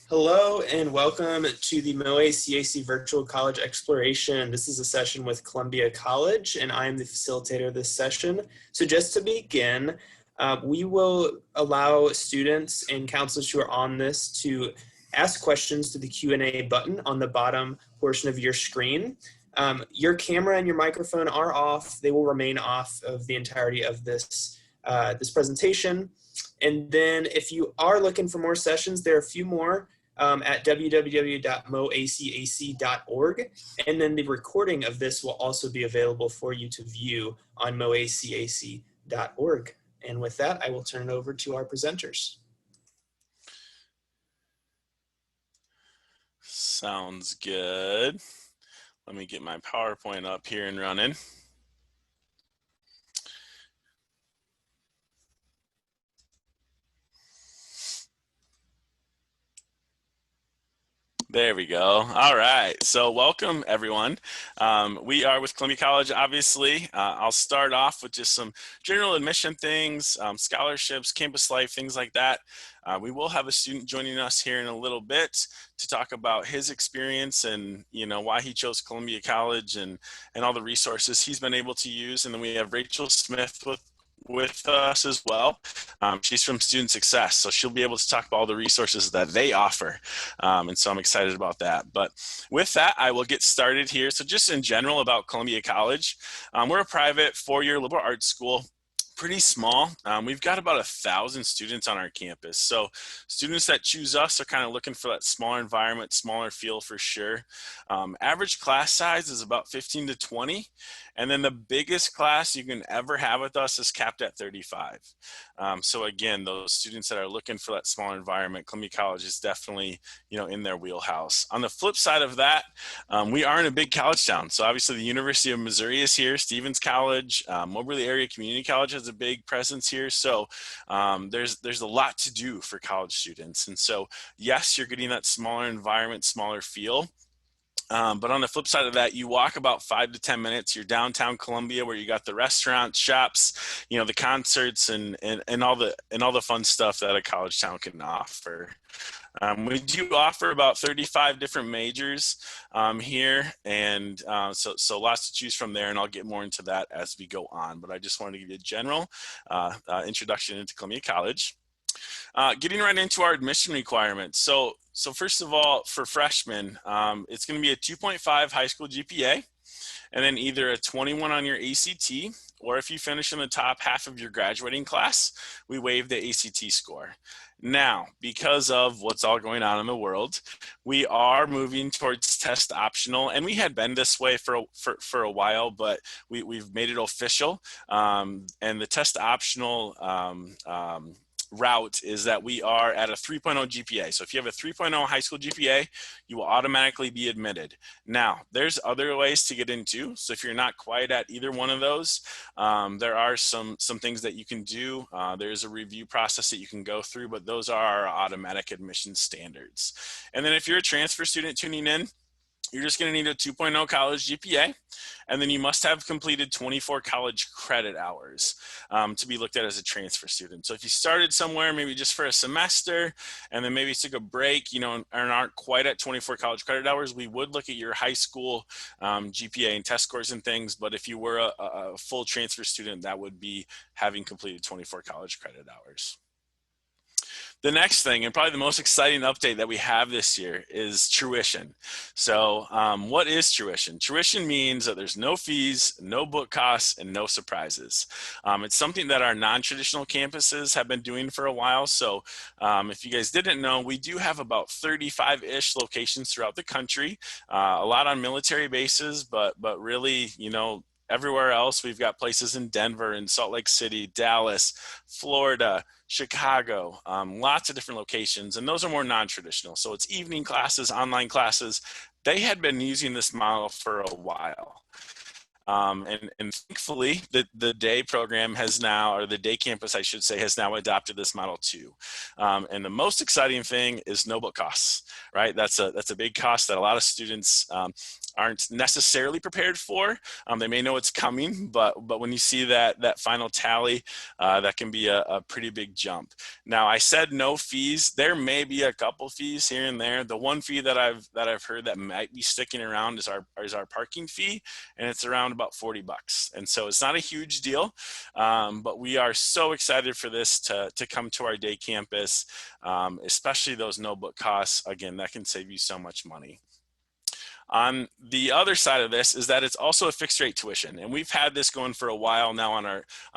Hello and welcome to the MOACAC Virtual College Exploration. This is a session with Columbia College and I am the facilitator of this session. So just to begin, we will allow students and counselors who are on this to ask questions to the Q&A button on the bottom portion of your screen. Your camera and your microphone are off. They will remain off of the entirety of this presentation. And then if you are looking for more sessions, there are a few more at www.moacac.org. And then the recording of this will also be available for you to view on moacac.org. And with that, I will turn it over to our presenters. Sounds good. Let me get my PowerPoint up here and running. There we go. All right. So welcome, everyone. We are with Columbia College, obviously. I'll start off with just some general admission things, scholarships, campus life, things like that. We will have a student joining us here in a little bit to talk about his experience and why he chose Columbia College and all the resources he's been able to use. And then we have Rachel Smith with us as well. She's from Student Success, so she'll be able to talk about all the resources that they offer. And so I'm excited about that. But with that, I will get started here. So just in general about Columbia College, we're a private four-year liberal arts school. Pretty small. We've got about 1,000 students on our campus. So students that choose us are kind of looking for that smaller environment, smaller feel for sure. Average class size is about 15 to 20. And then the biggest class you can ever have with us is capped at 35. So again, those students that are looking for that smaller environment, Columbia College is definitely, in their wheelhouse. On the flip side of that, we are in a big college town. So obviously the University of Missouri is here, Stevens College, Moberly Area Community College has a big presence here. So there's a lot to do for college students. And so, yes, you're getting that smaller environment, smaller feel. But on the flip side of that, you walk about 5 to 10 minutes, you're downtown Columbia where you got the restaurants, shops, the concerts and all the fun stuff that a college town can offer. We do offer about 35 different majors here, and so lots to choose from there, and I'll get more into that as we go on. But I just wanted to give you a general introduction into Columbia College. Getting right into our admission requirements. So first of all, for freshmen, it's going to be a 2.5 high school GPA, and then either a 21 on your ACT, or if you finish in the top half of your graduating class, we waive the ACT score. Now, because of what's all going on in the world, we are moving towards test optional, and we had been this way for a while, but we've made it official. And the test optional route is that we are at a 3.0 GPA. So if you have a 3.0 high school GPA, you will automatically be admitted. Now, there's other ways to get into. So if you're not quite at either one of those, there are some things that you can do. There's a review process that you can go through, but those are our automatic admission standards. And then if you're a transfer student tuning in, you're just going to need a 2.0 college GPA, and then you must have completed 24 college credit hours to be looked at as a transfer student. So if you started somewhere, maybe just for a semester, and then maybe took a break, and aren't quite at 24 college credit hours, we would look at your high school GPA and test scores and things. But if you were a full transfer student, that would be having completed 24 college credit hours. The next thing, and probably the most exciting update that we have this year, is tuition. So what is tuition? Tuition means that there's no fees, no book costs, and no surprises. It's something that our non-traditional campuses have been doing for a while. So if you guys didn't know, we do have about 35-ish locations throughout the country, a lot on military bases, but really, everywhere else. We've got places in Denver and Salt Lake City, Dallas, Florida, Chicago, lots of different locations, and those are more non-traditional. So it's evening classes, online classes. They had been using this model for a while. And thankfully, the day program has now, or the day campus, I should say, has now adopted this model too. And the most exciting thing is no book costs, right? That's a big cost that a lot of students aren't necessarily prepared for. They may know it's coming, but when you see that final tally, that can be a pretty big jump. Now, I said no fees. There may be a couple fees here and there. The one fee that I've heard that might be sticking around is our parking fee, and it's around about $40. And so it's not a huge deal, but we are so excited for this to come to our day campus, especially those no book costs. Again, that can save you so much money. On the other side of this is that it's also a fixed rate tuition, and we've had this going for a while now on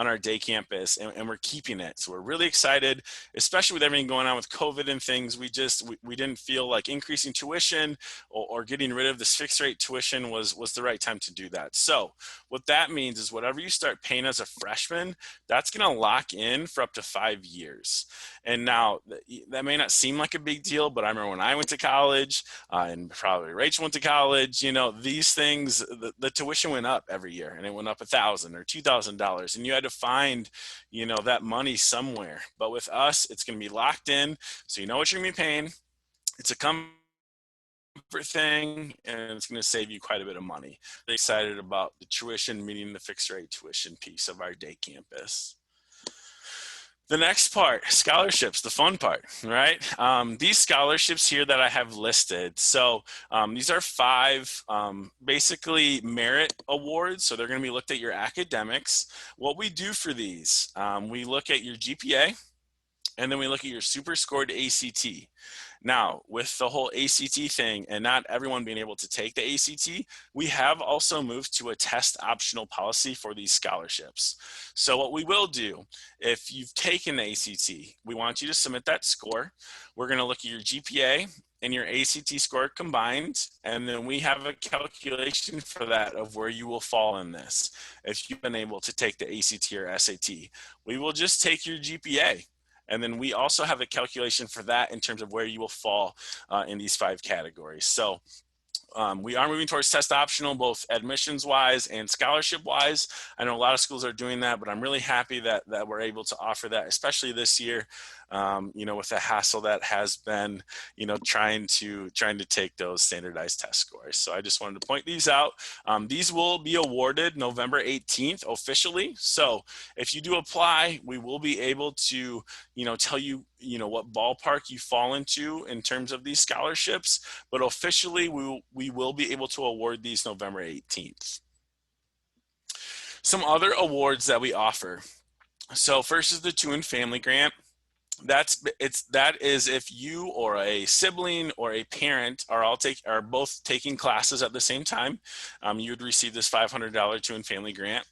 our day campus, and we're keeping it. So we're really excited, especially with everything going on with COVID and things. We didn't feel like increasing tuition or getting rid of this fixed rate tuition was the right time to do that. So what that means is whatever you start paying as a freshman, that's going to lock in for up to 5 years. And now that may not seem like a big deal, but I remember when I went to college, and probably Rachel went to college, these things, the tuition went up every year, and it went up $1,000 or $2,000, and you had to find, that money somewhere. But with us, it's going to be locked in, so you know what you're going to be paying. It's a comfort thing, and it's going to save you quite a bit of money. I'm excited about the tuition meeting the fixed rate tuition piece of our day campus. The next part, scholarships, the fun part, right? These scholarships here that I have listed. So these are 5 basically merit awards. So they're going to be looked at your academics. What we do for these, we look at your GPA, and then we look at your super scored ACT. Now, with the whole ACT thing and not everyone being able to take the ACT, we have also moved to a test optional policy for these scholarships. So what we will do, if you've taken the ACT, we want you to submit that score. We're going to look at your GPA and your ACT score combined, and then we have a calculation for that of where you will fall in this. If you've been able to take the ACT or SAT, we will just take your GPA. And then we also have a calculation for that in terms of where you will fall in these 5 categories. So we are moving towards test optional, both admissions wise and scholarship wise. I know a lot of schools are doing that, but I'm really happy that we're able to offer that, especially this year, with the hassle that has been, trying to take those standardized test scores. So I just wanted to point these out. These will be awarded November 18th officially. So if you do apply, we will be able to, tell you, what ballpark you fall into in terms of these scholarships, but officially we will be able to award these November 18th. Some other awards that we offer. So first is the Twin Family Grant. That is if you or a sibling or a parent are both taking classes at the same time, you would receive this $500 Twin Family Grant.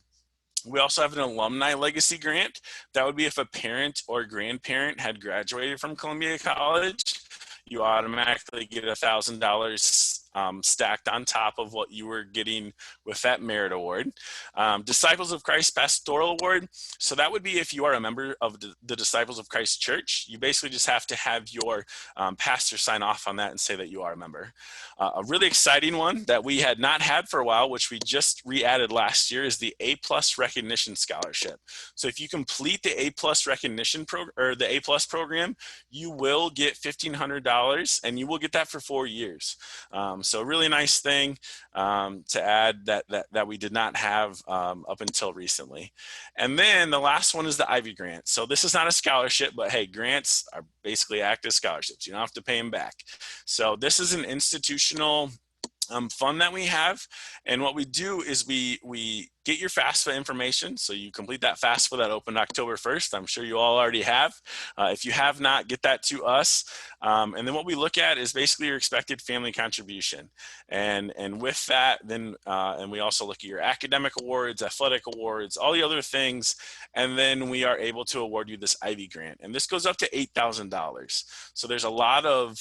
We also have an alumni legacy grant. That would be if a parent or grandparent had graduated from Columbia College, you automatically get $1,000 stacked on top of what you were getting with that merit award. Disciples of Christ Pastoral Award. So that would be if you are a member of the Disciples of Christ Church. You basically just have to have your pastor sign off on that and say that you are a member. A really exciting one that we had not had for a while, which we just re-added last year, is the A+ Recognition Scholarship. So if you complete the A+ Recognition or the A+ program, you will get $1,500, and you will get that for 4 years. So a really nice thing to add that we did not have up until recently. And then the last one is the Ivy Grant. So this is not a scholarship, but hey, grants are basically act as scholarships. You don't have to pay them back. So this is an institutional fund that we have, and what we do is we get your FAFSA information. So you complete that FAFSA that opened October 1st. I'm sure you all already have. If you have not, get that to us. And then what we look at is basically your expected family contribution. And with that, then and we also look at your academic awards, athletic awards, all the other things. And then we are able to award you this Ivy Grant. And this goes up to $8,000. So there's a lot of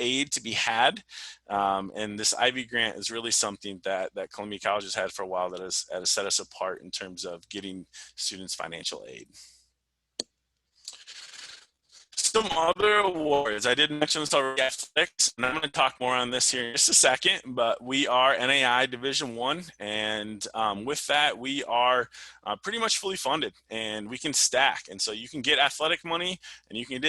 aid to be had. And this Ivy Grant is really something that Columbia College has had for a while that has set us apart in terms of getting students financial aid. some other awards. I did mention this already, athletics, and I'm going to talk more on this here in just a second, but we are NAI Division I, and with that, we are pretty much fully funded, and we can stack. And so you can get athletic money, and you can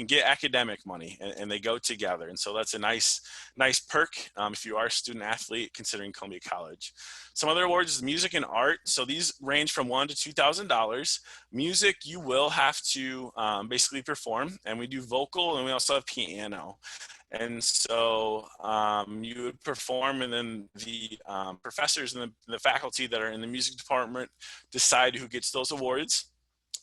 get academic money, and they go together. And so that's a nice perk if you are a student athlete considering Columbia College. Some other awards is music and art. So these range from $1,000 to $2,000. Music, you will have to basically perform, and we do vocal, and we also have piano. And so you would perform, and then the professors and the faculty that are in the music department decide who gets those awards.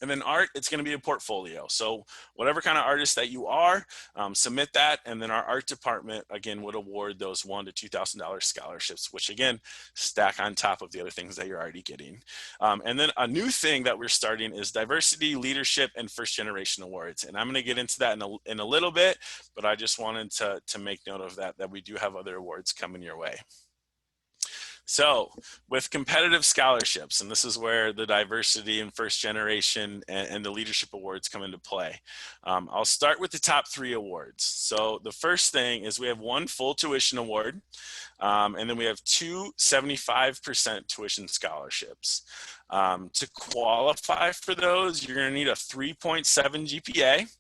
And then art, it's going to be a portfolio. So whatever kind of artist that you are, submit that, and then our art department, again, would award those $1,000 to $2,000 scholarships, which, again, stack on top of the other things that you're already getting. And then a new thing that we're starting is diversity, leadership, and first generation awards. And I'm going to get into that in a little bit, but I just wanted to make note of that we do have other awards coming your way. So with competitive scholarships, and this is where the diversity and first generation and the leadership awards come into play. I'll start with the top 3 awards. So the first thing is we have 1 full tuition award, and then we have 2 75% tuition scholarships. To qualify for those, you're going to need a 3.7 GPA.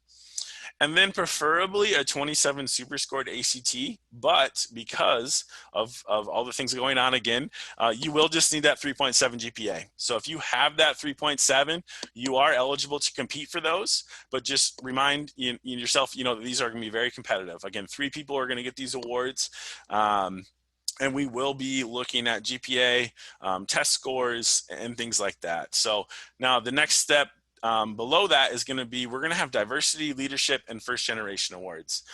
And then preferably a 27 super scored ACT, but because of all the things going on again, you will just need that 3.7 GPA. So if you have that 3.7, you are eligible to compete for those, but just remind yourself, that these are gonna be very competitive. Again, 3 people are gonna get these awards. And we will be looking at GPA, test scores, and things like that. So now the next step below that is going to be, we're going to have diversity, leadership, and first generation awards.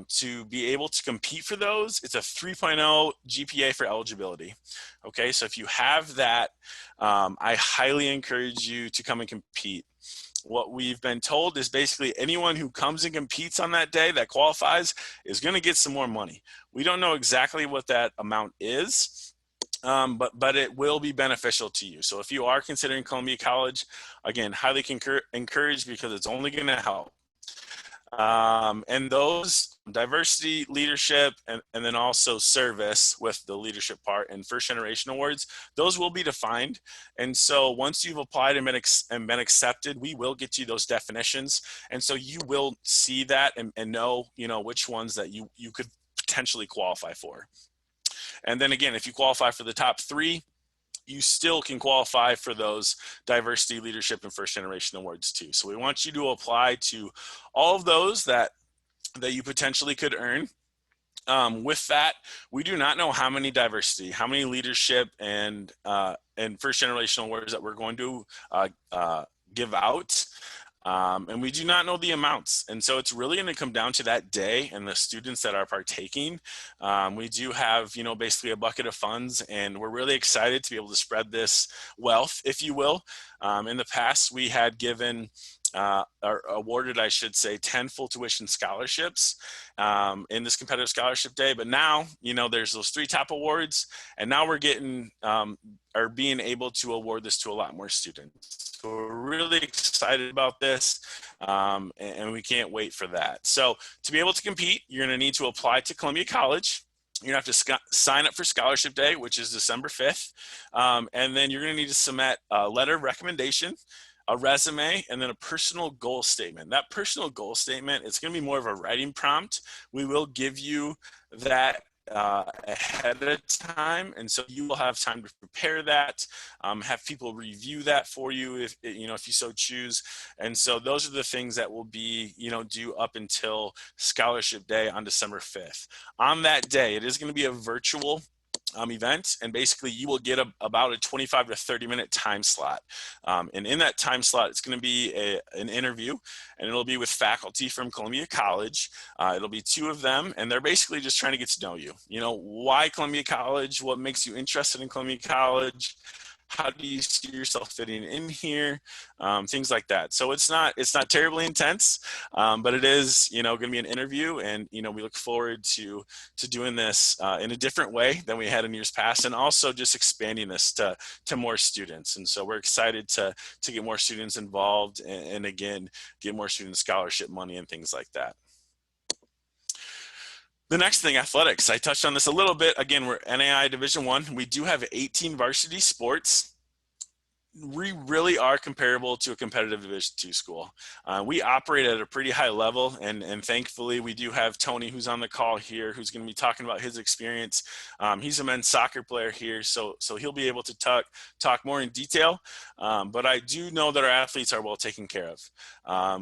To be able to compete for those, it's a 3.0 GPA for eligibility. Okay, so if you have that, I highly encourage you to come and compete. What we've been told is basically anyone who comes and competes on that day that qualifies is going to get some more money. We don't know exactly what that amount is, but it will be beneficial to you. So if you are considering Columbia College, again, highly encouraged, because it's only going to help. And those diversity, leadership, and then also service with the leadership part and first generation awards, those will be defined. And so once you've applied and been accepted, we will get you those definitions. And so you will see that and know, which ones that you could potentially qualify for. And then again, if you qualify for the top 3, you still can qualify for those diversity, leadership, and first generation awards too. So we want you to apply to all of those that you potentially could earn. With that, we do not know how many diversity, how many leadership, and first generation awards that we're going to give out. And we do not know the amounts. And so it's really going to come down to that day and the students that are partaking. We do have, basically a bucket of funds, and we're really excited to be able to spread this wealth, if you will. In the past, we had given or awarded, I should say, 10 full tuition scholarships in this competitive scholarship day. But now, there's those 3 top awards, and now we're getting or being able to award this to a lot more students. So we're really excited about this, and we can't wait for that. So to be able to compete, you're going to need to apply to Columbia College. You're going to have to sign up for Scholarship Day, which is December 5th. And then you're going to need to submit a letter of recommendation, a resume, and then a personal goal statement. That personal goal statement, it's going to be more of a writing prompt. We will give you that ahead of time, and so you will have time to prepare that, have people review that for you if you so choose. And so those are the things that will be due up until Scholarship Day on December 5th. On that day, it is going to be a virtual event, and basically you will get about a 25 to 30 minute time slot, and in that time slot it's going to be an interview, and it'll be with faculty from Columbia College. It'll be 2 of them, and they're basically just trying to get to know you. Why Columbia College, what makes you interested in Columbia College, how do you see yourself fitting in here, things like that. So it's not terribly intense, but it is, going to be an interview, and we look forward to doing this in a different way than we had in years past, and also just expanding this to more students. And so we're excited to get more students involved, and again, get more student scholarship money and things like that. The next thing, athletics. I touched on this a little bit. Again, we're NAI Division I. We do have 18 varsity sports. We really are comparable to a competitive Division II school. We operate at a pretty high level, and thankfully we do have Tony, who's on the call here, who's going to be talking about his experience. He's a men's soccer player here, so he'll be able to talk more in detail. But I do know that our athletes are well taken care of.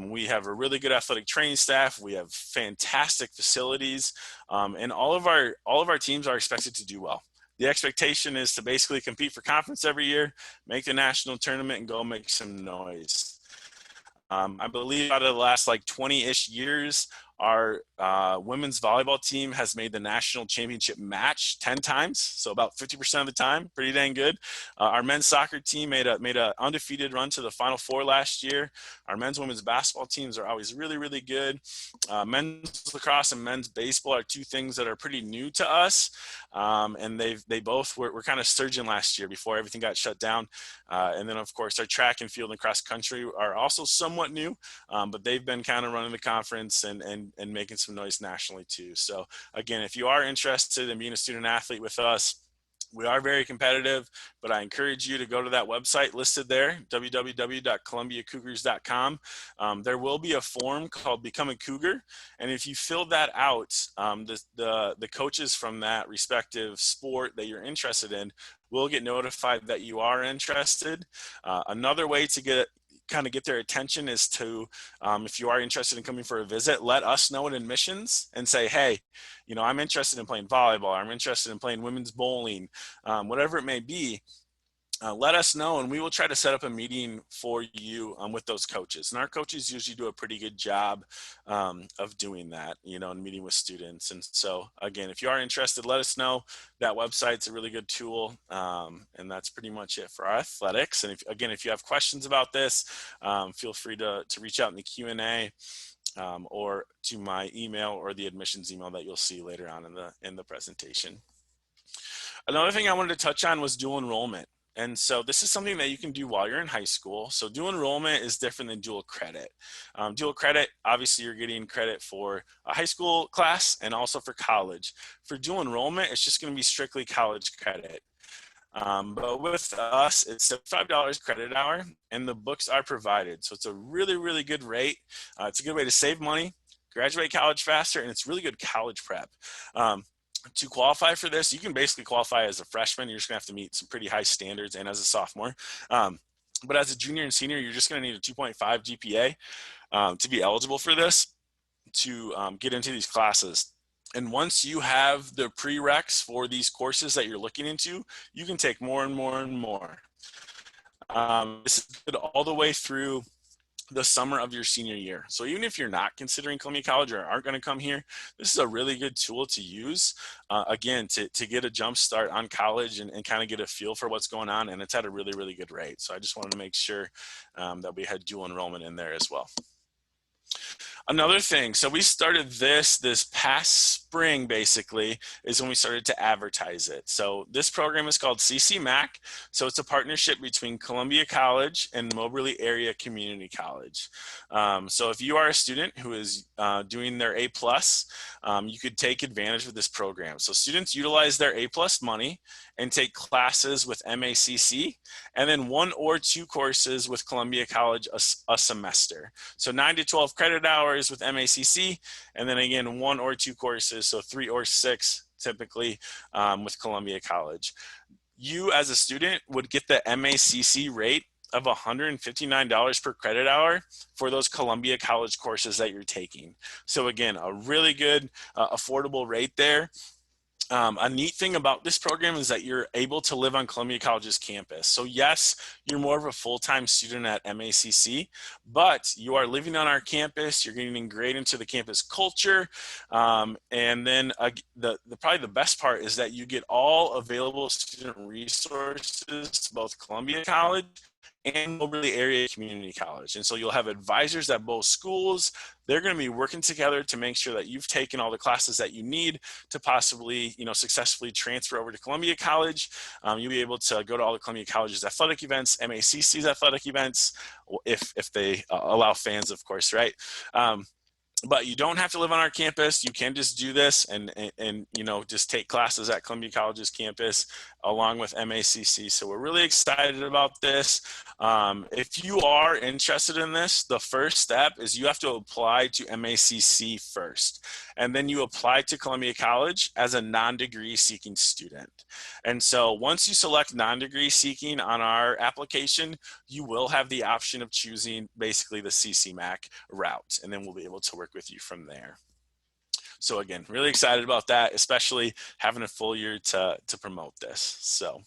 We have a really good athletic training staff. We have fantastic facilities, and all of our teams are expected to do well. The expectation is to basically compete for conference every year, make the national tournament, and go make some noise. I believe out of the last 20-ish years, our women's volleyball team has made the national championship match 10 times, so about 50% of the time. Pretty dang good. Our men's soccer team made a undefeated run to the Final Four last year. Our men's women's basketball teams are always really, really good. Men's lacrosse and men's baseball are two things that are pretty new to us, and they both were kind of surging last year before everything got shut down. And then, of course, our track and field and cross country are also somewhat new, but they've been kind of running the conference and making some noise nationally too. So again, if you are interested in being a student athlete with us, we are very competitive, but I encourage you to go to that website listed there, www.columbiacougars.com. There will be a form called Become a Cougar, and if you fill that out, the coaches from that respective sport that you're interested in will get notified that you are interested. Another way to get their attention is to, if you are interested in coming for a visit, let us know in admissions and say, hey, I'm interested in playing volleyball, I'm interested in playing women's bowling, whatever it may be. Let us know, and we will try to set up a meeting for you with those coaches. And our coaches usually do a pretty good job of doing that, and meeting with students. And so, again, if you are interested, let us know. That website's a really good tool, and that's pretty much it for our athletics. And if you have questions about this, feel free to reach out in the Q&A or to my email or the admissions email that you'll see later on in the presentation. Another thing I wanted to touch on was dual enrollment. And so this is something that you can do while you're in high school. So dual enrollment is different than dual credit. Dual credit, obviously you're getting credit for a high school class and also for college. For dual enrollment, it's just going to be strictly college credit. But with us, it's $75 credit hour, and the books are provided. So it's a really, really good rate. It's a good way to save money, graduate college faster, and it's really good college prep. To qualify for this, you can basically qualify as a freshman. You're just gonna have to meet some pretty high standards, and as a sophomore. But as a junior and senior, you're just gonna need a 2.5 GPA to be eligible for this, to get into these classes. And once you have the prereqs for these courses that you're looking into, you can take more and more and more. This is good all the way through the summer of your senior year. So even if you're not considering Columbia College or aren't going to come here, this is a really good tool to use, again, to get a jump start on college and kind of get a feel for what's going on. And it's at a really, really good rate. So I just wanted to make sure that we had dual enrollment in there as well. Another thing, so we started this past spring, basically, is when we started to advertise it. So this program is called CCMAC. So it's a partnership between Columbia College and Moberly Area Community College. So if you are a student who is doing their A+, you could take advantage of this program. So students utilize their A+ money and take classes with MACC, and then 1 or 2 courses with Columbia College a semester. So 9 to 12 credit hours with MACC, and then again 1 or 2 courses, so 3 or 6 typically with Columbia College. You as a student would get the MACC rate of $159 per credit hour for those Columbia College courses that you're taking. So again, a really good affordable rate there. A neat thing about this program is that you're able to live on Columbia College's campus. So yes, you're more of a full-time student at MACC, but you are living on our campus. You're getting ingrained into the campus culture. And then probably the best part is that you get all available student resources, both Columbia College and Moberly Area Community College. And so you'll have advisors at both schools. They're going to be working together to make sure that you've taken all the classes that you need to possibly, successfully transfer over to Columbia College. You'll be able to go to all the Columbia College's athletic events, MACC's athletic events, if they allow fans, of course, right? But you don't have to live on our campus. You can just do this and just take classes at Columbia College's campus along with MACC. So we're really excited about this. If you are interested in this, the first step is you have to apply to MACC first, and then you apply to Columbia College as a non-degree seeking student. And so once you select non-degree seeking on our application, you will have the option of choosing basically the CCMAC route, and then we'll be able to work with you from there. So again, really excited about that, especially having a full year to promote this. So,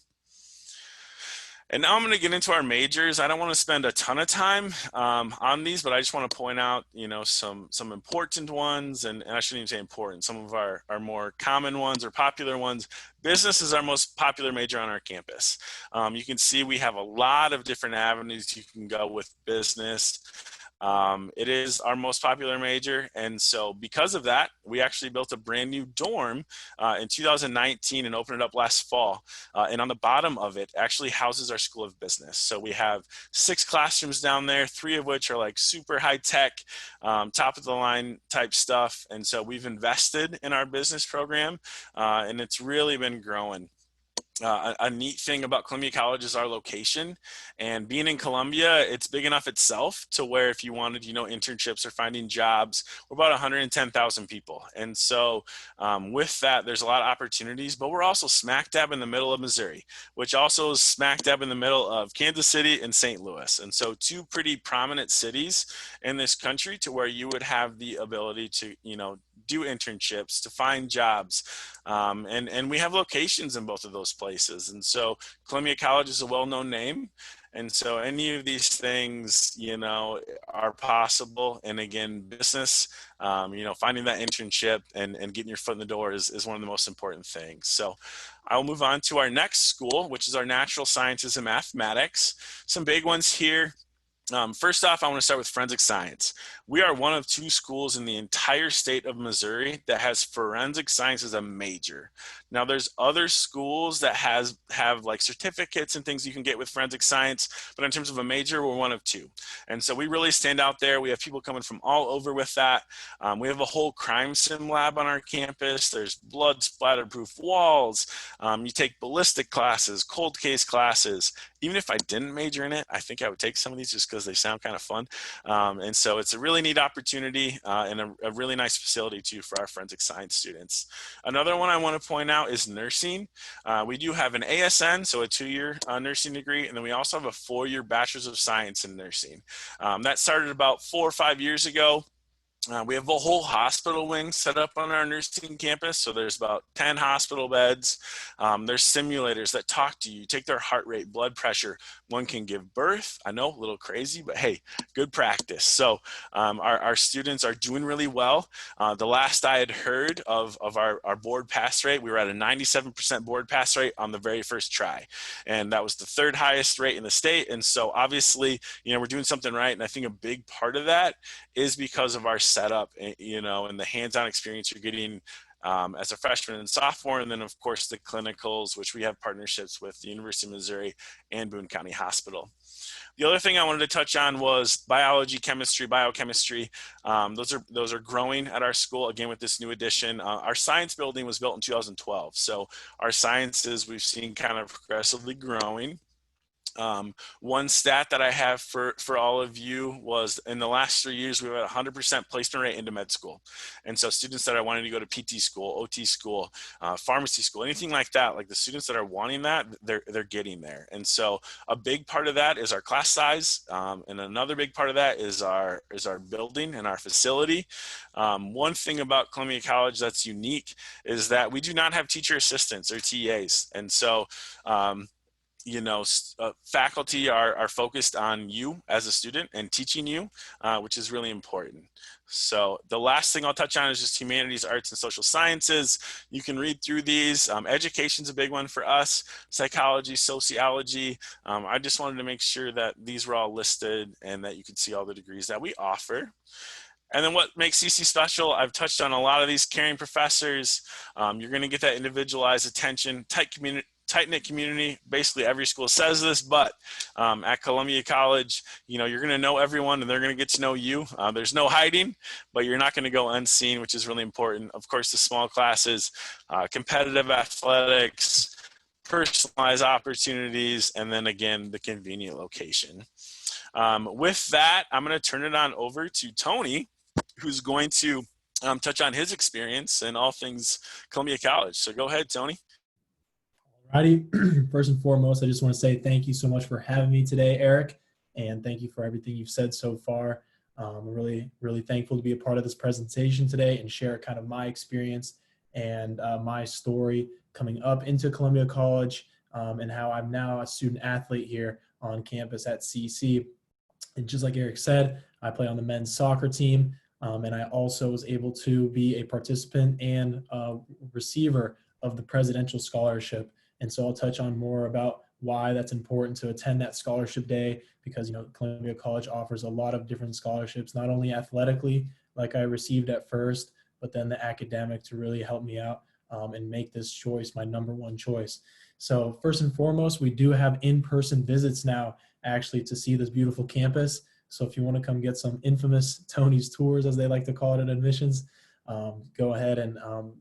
and now I'm going to get into our majors. I don't want to spend a ton of time on these, but I just want to point out, some important ones, and I shouldn't even say important, some of our more common ones or popular ones. Business is our most popular major on our campus. You can see we have a lot of different avenues you can go with business. It is our most popular major, and so because of that, we actually built a brand new dorm in 2019 and opened it up last fall. And on the bottom of it actually houses our School of Business. So we have 6 classrooms down there, 3 of which are like super high tech, top of the line type stuff. And so we've invested in our business program, and it's really been growing. A neat thing about Columbia College is our location, and being in Columbia, it's big enough itself to where if you wanted, internships or finding jobs, we're about 110,000 people. And so with that, there's a lot of opportunities, but we're also smack dab in the middle of Missouri, which also is smack dab in the middle of Kansas City and St. Louis. And so 2 pretty prominent cities in this country to where you would have the ability to, do internships, to find jobs. And we have locations in both of those places. And so Columbia College is a well-known name. And so any of these things, are possible. And again, business, finding that internship and getting your foot in the door is one of the most important things. So I'll move on to our next school, which is our Natural Sciences and Mathematics. Some big ones here. First off, I want to start with forensic science. We are one of 2 schools in the entire state of Missouri that has forensic science as a major. Now, there's other schools that have like certificates and things you can get with forensic science, but in terms of a major, we're one of 2. And so we really stand out there. We have people coming from all over with that. We have a whole crime sim lab on our campus. There's blood splatter proof walls. You take ballistic classes, cold case classes. Even if I didn't major in it, I think I would take some of these just because they sound kind of fun. And so it's a really neat opportunity and a really nice facility too for our forensic science students. Another one I want to point out is nursing. We do have an ASN, so a 2-year nursing degree, and then we also have a 4-year bachelor's of science in nursing. That started about 4 or 5 years ago. We have a whole hospital wing set up on our nursing campus. So there's about 10 hospital beds. There's simulators that talk to you, take their heart rate, blood pressure. One can give birth. I know, a little crazy, but hey, good practice. So our students are doing really well. The last I had heard of our board pass rate, we were at a 97% board pass rate on the very first try. And that was the 3rd highest rate in the state. And so obviously, we're doing something right. And I think a big part of that is because of our setup, and the hands-on experience you're getting as a freshman and sophomore, and then of course the clinicals, which we have partnerships with the University of Missouri and Boone County Hospital. The other thing I wanted to touch on was biology, chemistry, biochemistry. Those are growing at our school, again, with this new addition. Our science building was built in 2012. So our sciences we've seen kind of progressively growing. One stat that I have for all of you was in the last 3 years, we've had 100% placement rate into med school. And so students that are wanting to go to PT school, OT school, pharmacy school, anything like that, like the students that are wanting that, they're getting there. And so a big part of that is our class size. And another big part of that is our building and our facility. One thing about Columbia College that's unique is that we do not have teacher assistants or TAs. And so, faculty are focused on you as a student and teaching you, which is really important. So the last thing I'll touch on is just humanities, arts, and social sciences. You can read through these. Education's a big one for us, psychology, sociology. I just wanted to make sure that these were all listed and that you could see all the degrees that we offer. And then what makes CC special, I've touched on a lot of these caring professors. You're gonna get that individualized attention, tight-knit community. Basically every school says this, but at Columbia College, you're going to know everyone and they're going to get to know you. There's no hiding, but you're not going to go unseen, which is really important. Of course, the small classes, competitive athletics, personalized opportunities, and then again, the convenient location. With that, I'm going to turn it on over to Tony, who's going to touch on his experience and all things Columbia College. So go ahead, Tony. Alrighty, first and foremost, I just want to say thank you so much for having me today, Eric, and thank you for everything you've said so far. I'm really, really thankful to be a part of this presentation today and share kind of my experience and my story coming up into Columbia College and how I'm now a student athlete here on campus at CC. And just like Eric said, I play on the men's soccer team, and I also was able to be a participant and receiver of the presidential scholarship. And so I'll touch on more about why that's important to attend that scholarship day, because Columbia College offers a lot of different scholarships, not only athletically like I received at first, but then the academic to really help me out and make this choice my number one choice. So first and foremost, we do have in-person visits now actually to see this beautiful campus. So if you want to come get some infamous Tony's tours, as they like to call it at admissions, go ahead. And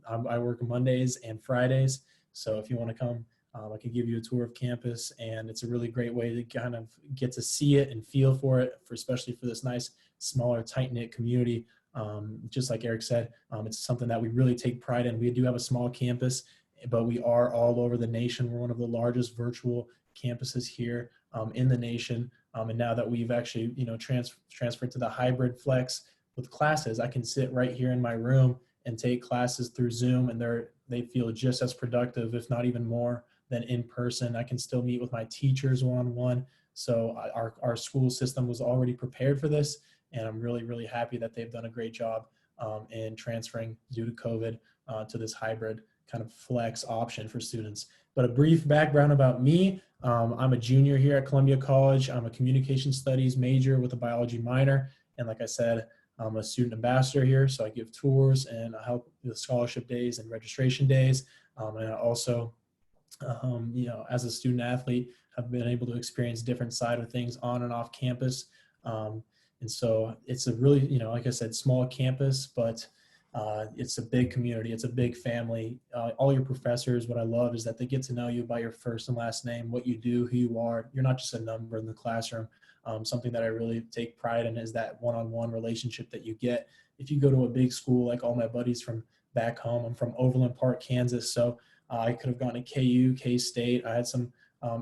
I work Mondays and Fridays. So if you want to come, I can give you a tour of campus, and it's a really great way to kind of get to see it and feel for it, especially for this nice, smaller, tight-knit community. Just like Eric said, it's something that we really take pride in. We do have a small campus, but we are all over the nation. We're one of the largest virtual campuses here in the nation. And now that we've actually, transferred to the hybrid flex with classes, I can sit right here in my room and take classes through Zoom, and they feel just as productive, if not even more, than in person. I can still meet with my teachers one-on-one. So our school system was already prepared for this, and I'm really, really happy that they've done a great job in transferring due to COVID to this hybrid kind of flex option for students. But a brief background about me. I'm a junior here at Columbia College. I'm a communication studies major with a biology minor. And like I said, I'm a student ambassador here, so I give tours and I help with scholarship days and registration days. And I also, as a student athlete, have been able to experience different side of things on and off campus. And so it's a really, like I said, small campus, but it's a big community. It's a big family. All your professors, what I love is that they get to know you by your first and last name, what you do, who you are. You're not just a number in the classroom. Something that I really take pride in is that one-on-one relationship that you get. If you go to a big school, like all my buddies from back home, I'm from Overland Park, Kansas. So I could have gone to KU, K-State. I had some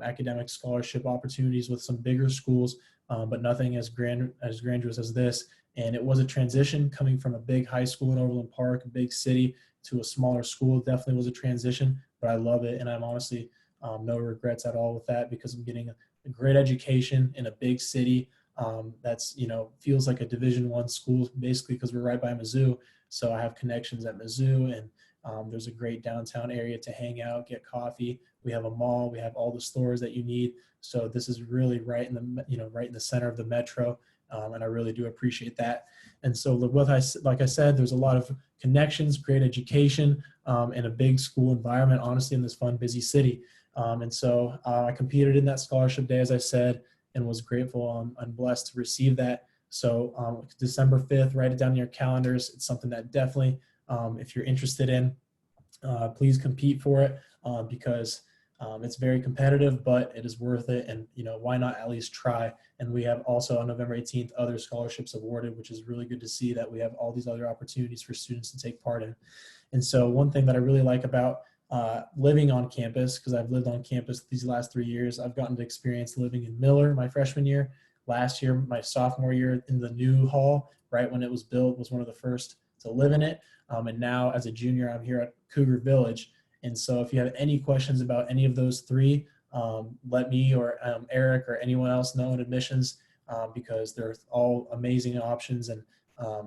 academic scholarship opportunities with some bigger schools, but nothing as grandiose as this. And it was a transition coming from a big high school in Overland Park, a big city, to a smaller school. It definitely was a transition, but I love it. And I'm honestly no regrets at all with that, because I'm getting a great education in a big city that's, feels like a Division I school, basically, because we're right by Mizzou. So I have connections at Mizzou, and there's a great downtown area to hang out, get coffee. We have a mall. We have all the stores that you need. So this is really right in the, right in the center of the metro. And I really do appreciate that. And so like I said, there's a lot of connections, great education, and a big school environment, honestly, in this fun, busy city. And so I competed in that scholarship day, as I said, and was grateful and blessed to receive that. So December 5th, write it down in your calendars. It's something that definitely, if you're interested in, please compete for it, because It's very competitive, but it is worth it. And, why not at least try? And we have also on November 18th, other scholarships awarded, which is really good to see that we have all these other opportunities for students to take part in. And so one thing that I really like about living on campus, because I've lived on campus these last 3 years, I've gotten to experience living in Miller my freshman year. Last year, my sophomore year in the new hall, right when it was built, was one of the first to live in it. And now as a junior, I'm here at Cougar Village. And so if you have any questions about any of those three, let me or Eric or anyone else know in admissions, because they're all amazing options. And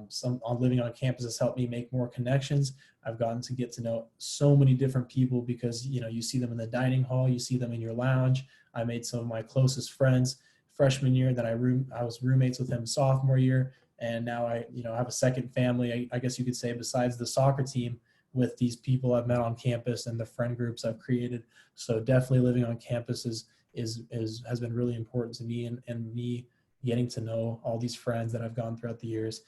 some on living on campus has helped me make more connections. I've gotten to get to know so many different people because, you see them in the dining hall, you see them in your lounge. I made some of my closest friends freshman year that I was roommates with him sophomore year. And now I have a second family, I guess you could say, besides the soccer team, with these people I've met on campus and the friend groups I've created. So definitely living on campus has been really important to me, and me getting to know all these friends that I've gone throughout the years.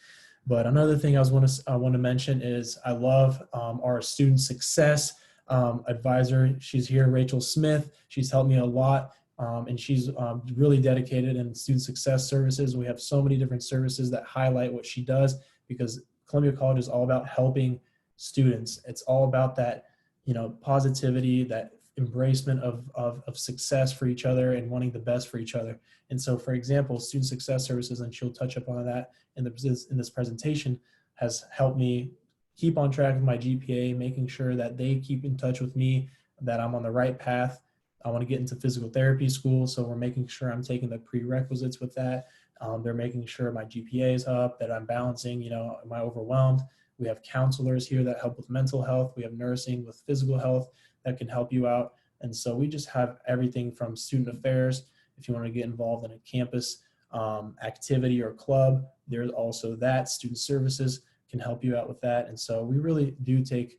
But another thing I want to mention is I love our student success advisor. She's here, Rachel Smith. She's helped me a lot. And she's really dedicated in student success services. We have so many different services that highlight what she does, because Columbia College is all about helping students. It's all about that, positivity, that embracement of success for each other and wanting the best for each other. And so, for example, student success services, and she'll touch upon that in this presentation, has helped me keep on track with my GPA, making sure that they keep in touch with me, that I'm on the right path. I want to get into physical therapy school, so we're making sure I'm taking the prerequisites with that. They're making sure my GPA is up, that I'm balancing, am I overwhelmed? We have counselors here that help with mental health. We have nursing with physical health that can help you out. And so we just have everything from student affairs. If you want to get involved in a campus activity or club, there's also that. Student services can help you out with that. And so we really do take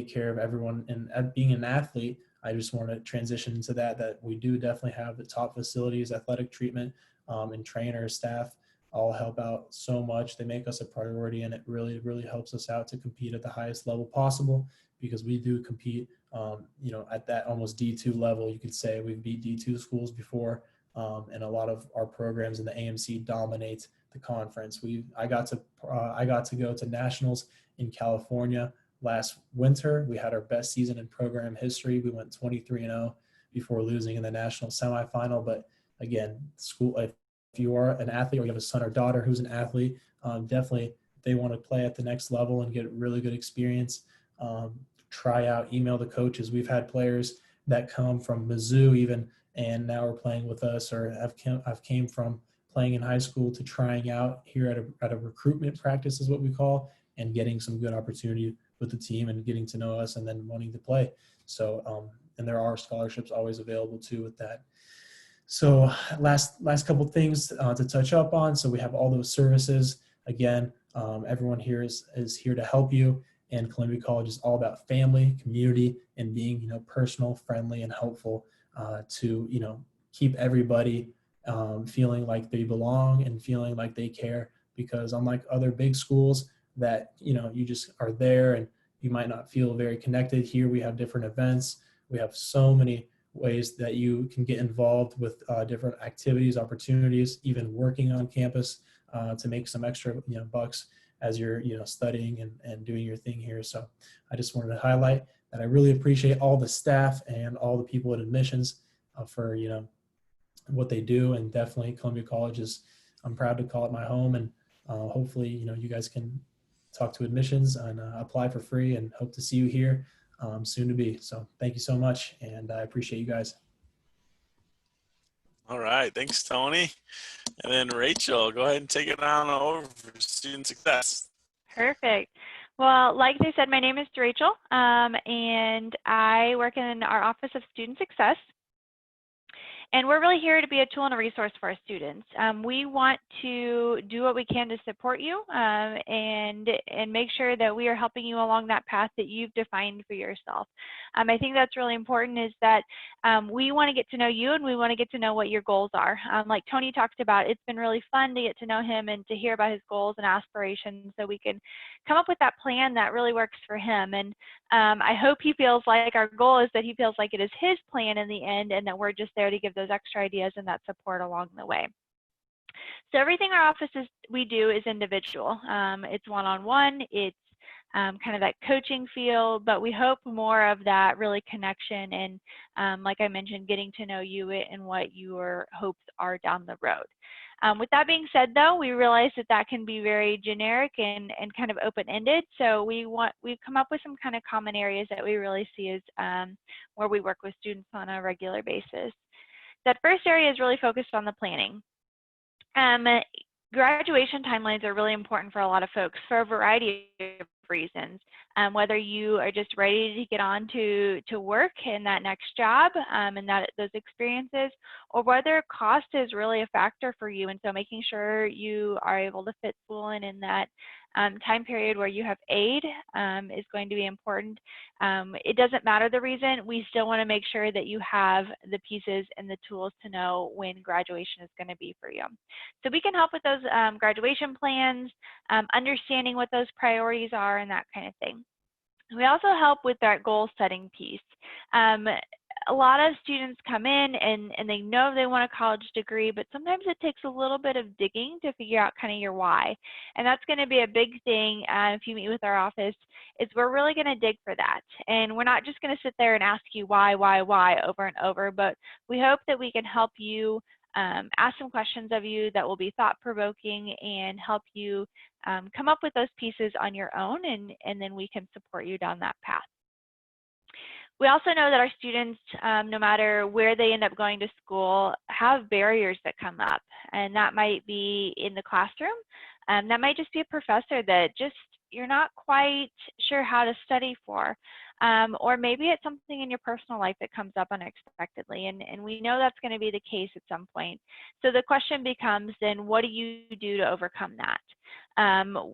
care of everyone. And being an athlete, I just want to transition into that we do definitely have the top facilities, athletic treatment, and trainers, staff all help out so much. They make us a priority, and it really, really helps us out to compete at the highest level possible, because we do compete, at that almost D2 level. You could say we've beat D2 schools before, and a lot of our programs in the AMC dominate the conference. I got to go to nationals in California last winter. We had our best season in program history. We went 23-0 before losing in the national semifinal. But again, if you are an athlete or you have a son or daughter who's an athlete, definitely if they want to play at the next level and get really good experience, try out, email the coaches. We've had players that come from Mizzou even, and now are playing with us, or I've came from playing in high school to trying out here at a recruitment practice is what we call, and getting some good opportunity with the team and getting to know us and then wanting to play. So, and there are scholarships always available too with that. So last couple things to touch up on. So we have all those services. Again, everyone here is here to help you. And Columbia College is all about family, community, and being, personal, friendly, and helpful to, keep everybody feeling like they belong and feeling like they care. Because unlike other big schools that, you just are there and you might not feel very connected, here we have different events. We have so many ways that you can get involved with different activities, opportunities, even working on campus to make some extra bucks as you're studying and doing your thing here. So I just wanted to highlight that I really appreciate all the staff and all the people at admissions for what they do. And definitely Columbia College I'm proud to call it my home, and hopefully you guys can talk to admissions and apply for free, and hope to see you here soon to be. So thank you so much, and I appreciate you guys. All right, thanks, Tony. And then Rachel, go ahead and take it on over for student success. Perfect. Well, like they said, my name is Rachel, and I work in our Office of Student Success. And we're really here to be a tool and a resource for our students. We want to do what we can to support you and make sure that we are helping you along that path that you've defined for yourself. I think that's really important, is that we want to get to know you, and we want to get to know what your goals are. Like Tony talked about, it's been really fun to get to know him and to hear about his goals and aspirations, so we can come up with that plan that really works for him. And I hope he feels like, our goal is that he feels like it is his plan in the end, and that we're just there to give those extra ideas and that support along the way. So everything our offices we do is individual. It's one-on-one, it's kind of that coaching feel, but we hope more of that really connection and like I mentioned, getting to know you and what your hopes are down the road. With that being said, though, we realize that that can be very generic and kind of open-ended. So we've come up with some kind of common areas that we really see as where we work with students on a regular basis. That first area is really focused on the planning. Graduation timelines are really important for a lot of folks for a variety of reasons. Whether you are just ready to get on to work in that next job and those experiences, or whether cost is really a factor for you, and so making sure you are able to fit school in that time period where you have aid is going to be important. It doesn't matter the reason, we still want to make sure that you have the pieces and the tools to know when graduation is going to be for you. So we can help with those graduation plans, understanding what those priorities are and that kind of thing. We also help with that goal setting piece. A lot of students come in and they know they want a college degree, but sometimes it takes a little bit of digging to figure out kind of your why. And that's going to be a big thing if you meet with our office, is we're really going to dig for that. And we're not just going to sit there and ask you why over and over, but we hope that we can help you ask some questions of you that will be thought-provoking and help you come up with those pieces on your own, and then we can support you down that path. We also know that our students, no matter where they end up going to school, have barriers that come up, and that might be in the classroom. That might just be a professor that just you're not quite sure how to study for, or maybe it's something in your personal life that comes up unexpectedly, and we know that's going to be the case at some point. So the question becomes then, what do you do to overcome that?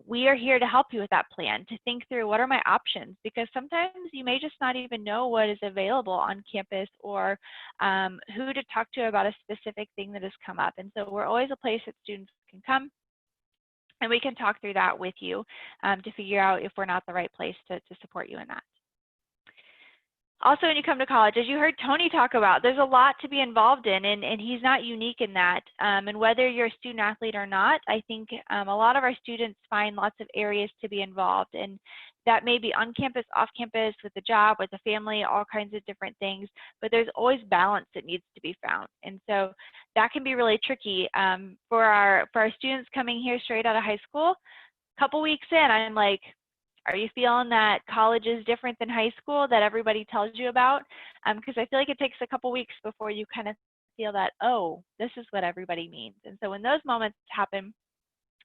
We are here to help you with that plan, to think through what are my options, because sometimes you may just not even know what is available on campus, or who to talk to about a specific thing that has come up. And so we're always a place that students can come, and we can talk through that with you to figure out if we're not the right place to support you in that. Also, when you come to college, as you heard Tony talk about, there's a lot to be involved in, and he's not unique in that. And whether you're a student athlete or not, I think a lot of our students find lots of areas to be involved. And that may be on campus, off campus, with the job, with the family, all kinds of different things. But there's always balance that needs to be found. And so that can be really tricky. For our students coming here straight out of high school, a couple weeks in, I'm like, are you feeling that college is different than high school that everybody tells you about? Because I feel like it takes a couple weeks before you kind of feel that, oh, this is what everybody means. And so when those moments happen,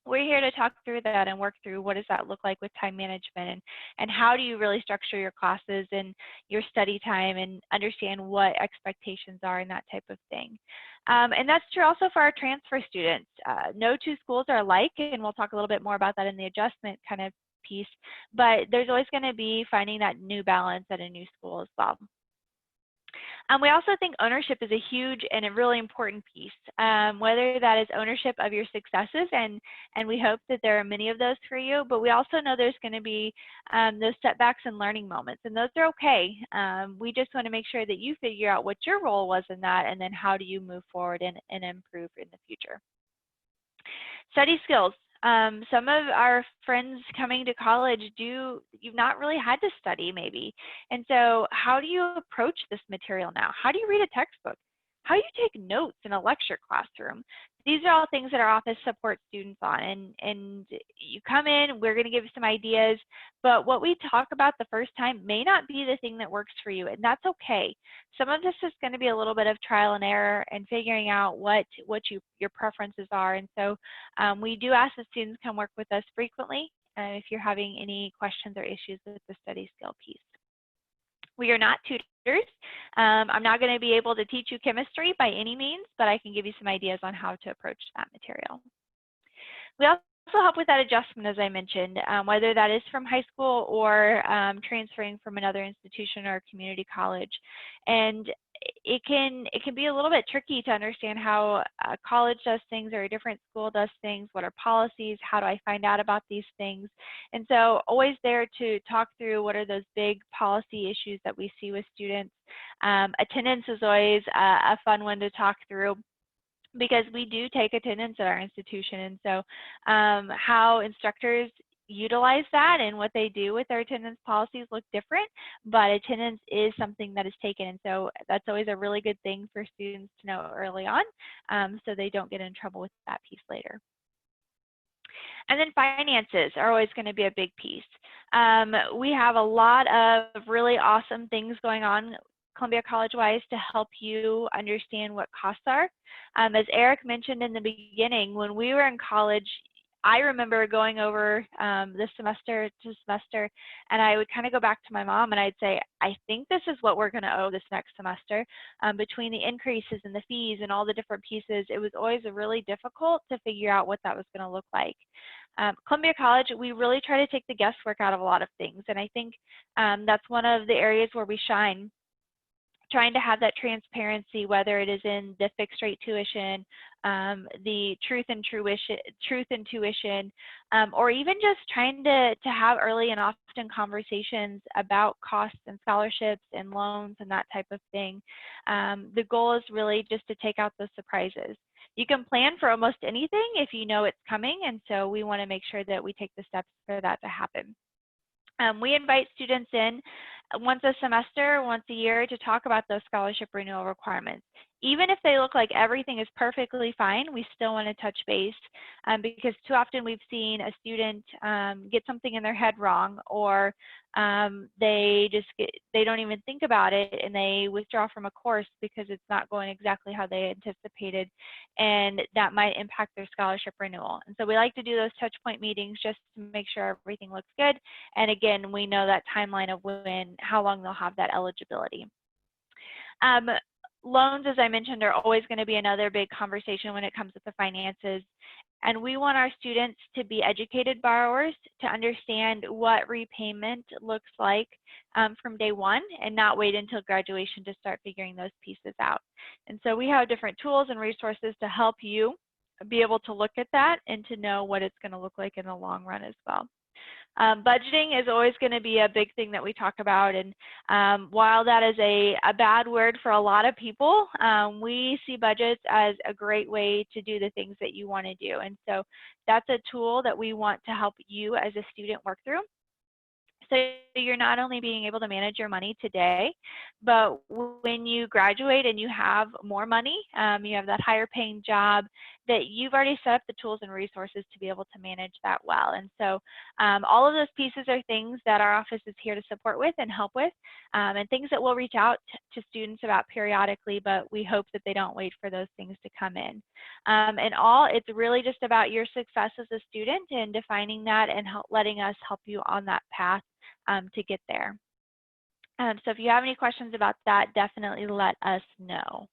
we're here to talk through that and work through what does that look like with time management, and how do you really structure your classes and your study time and understand what expectations are and that type of thing. And that's true also for our transfer students. No two schools are alike, and we'll talk a little bit more about that in the adjustment kind of piece, but there's always going to be finding that new balance at a new school as well. We also think ownership is a huge and a really important piece, whether that is ownership of your successes, and we hope that there are many of those for you, but we also know there's going to be those setbacks and learning moments, and those are okay. We just want to make sure that you figure out what your role was in that, and then how do you move forward and improve in the future. Study skills. Some of our friends coming to college you've not really had to study maybe. And so how do you approach this material now? How do you read a textbook? How do you take notes in a lecture classroom? These are all things that our office supports students on. And you come in, we're going to give you some ideas, but what we talk about the first time may not be the thing that works for you, and that's okay. Some of this is going to be a little bit of trial and error and figuring out what your preferences are. And so we do ask that students come work with us frequently if you're having any questions or issues with the study skill piece. We are not tutors. I'm not going to be able to teach you chemistry by any means, but I can give you some ideas on how to approach that material. We also help with that adjustment, as I mentioned, whether that is from high school or transferring from another institution or community college. And it can be a little bit tricky to understand how a college does things or a different school does things. What are policies? How do I find out about these things? And so always there to talk through what are those big policy issues that we see with students. Attendance is always a fun one to talk through, because we do take attendance at our institution. And so how instructors utilize that and what they do with their attendance policies look different, but attendance is something that is taken. And so that's always a really good thing for students to know early on, so they don't get in trouble with that piece later. And then finances are always going to be a big piece. We have a lot of really awesome things going on Columbia College-wise to help you understand what costs are. As Eric mentioned in the beginning, when we were in college, I remember going over this semester to semester, and I would kind of go back to my mom and I'd say, I think this is what we're going to owe this next semester. Between the increases and the fees and all the different pieces, it was always really difficult to figure out what that was going to look like. Columbia College, we really try to take the guesswork out of a lot of things, and I think that's one of the areas where we shine. Trying to have that transparency, whether it is in the fixed rate tuition, the truth and tuition, or even just trying to have early and often conversations about costs and scholarships and loans and that type of thing. The goal is really just to take out those surprises. You can plan for almost anything if you know it's coming, and so we want to make sure that we take the steps for that to happen. We invite students in once a semester, once a year, to talk about those scholarship renewal requirements. Even if they look like everything is perfectly fine, we still want to touch base, because too often we've seen a student get something in their head wrong, or they don't even think about it and they withdraw from a course because it's not going exactly how they anticipated, and that might impact their scholarship renewal. And so we like to do those touch point meetings just to make sure everything looks good. And again, we know that timeline of how long they'll have that eligibility. Loans, as I mentioned, are always going to be another big conversation when it comes to the finances. And we want our students to be educated borrowers, to understand what repayment looks like from day one, and not wait until graduation to start figuring those pieces out. And so we have different tools and resources to help you be able to look at that and to know what it's going to look like in the long run as well. Budgeting is always going to be a big thing that we talk about, and while that is a bad word for a lot of people, we see budgets as a great way to do the things that you want to do. And so that's a tool that we want to help you as a student work through. So you're not only being able to manage your money today, but when you graduate and you have more money, you have that higher paying job, that you've already set up the tools and resources to be able to manage that well. And so all of those pieces are things that our office is here to support with and help with, and things that we'll reach out to students about periodically, but we hope that they don't wait for those things to come in. And it's really just about your success as a student and defining that and letting us help you on that path to get there. So if you have any questions about that, definitely let us know.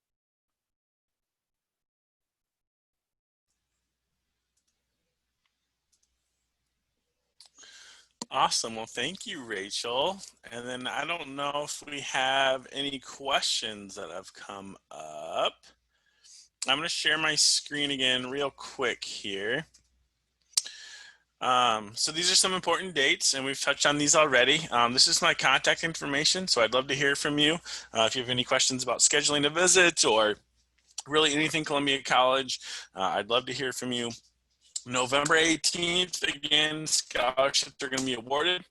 Awesome. Well, thank you, Rachel. And then I don't know if we have any questions that have come up. I'm going to share my screen again real quick here. So these are some important dates, and we've touched on these already. This is my contact information, so I'd love to hear from you. If you have any questions about scheduling a visit or really anything Columbia College, I'd love to hear from you. November 18th, again, scholarships are going to be awarded.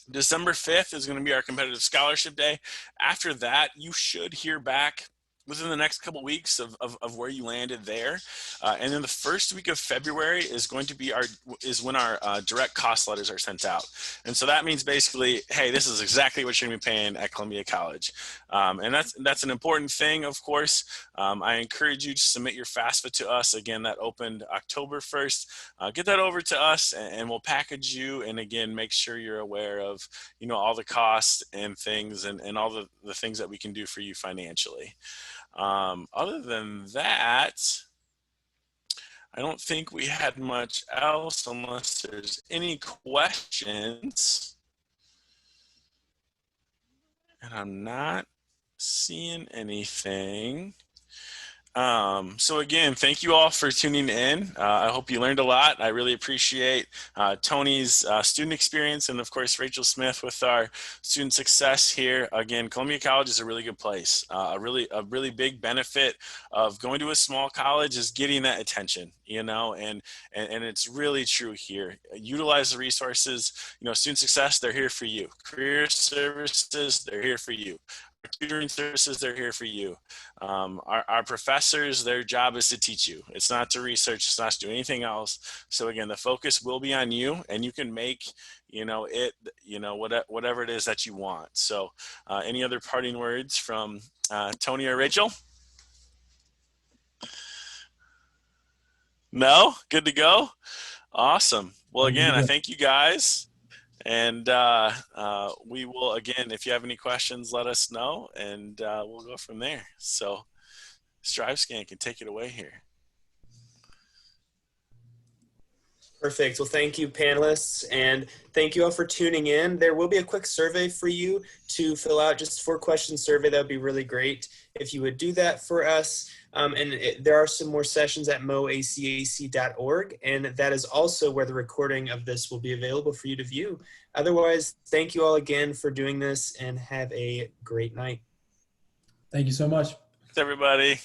December 5th is going to be our competitive scholarship day. After that, you should hear back within the next couple weeks of where you landed there. And then the first week of February is going to be when our direct cost letters are sent out. And so that means basically, hey, this is exactly what you're gonna be paying at Columbia College. And that's an important thing, of course. I encourage you to submit your FAFSA to us. Again, that opened October 1st. Get that over to us and we'll package you, and again, make sure you're aware of, all the costs and things and all the things that we can do for you financially. Other than that, I don't think we had much else unless there's any questions. And I'm not seeing anything. So again, thank you all for tuning in. I hope you learned a lot. I really appreciate Tony's student experience, and of course Rachel Smith with our student success here. Again, Columbia College is a really good place. A really big benefit of going to a small college is getting that attention, and it's really true here. Utilize the resources. Student success, they're here for you. Career services, they're here for you. Tutoring services, they're here for you. Our professors, their job is to teach you. It's not to research, it's not to do anything else. So again, the focus will be on you, and you can make whatever it is that you want. So any other parting words from Tony or Rachel? No? Good to go? Awesome. Well, again, I thank you guys. And we will, again, if you have any questions, let us know, and we'll go from there. So StriveScan can take it away here. Perfect. Well, thank you, panelists, and thank you all for tuning in. There will be a quick survey for you to fill out, just a 4-question survey. That would be really great if you would do that for us. There are some more sessions at moacac.org, and that is also where the recording of this will be available for you to view. Otherwise, thank you all again for doing this, and have a great night. Thank you so much. Thanks, everybody.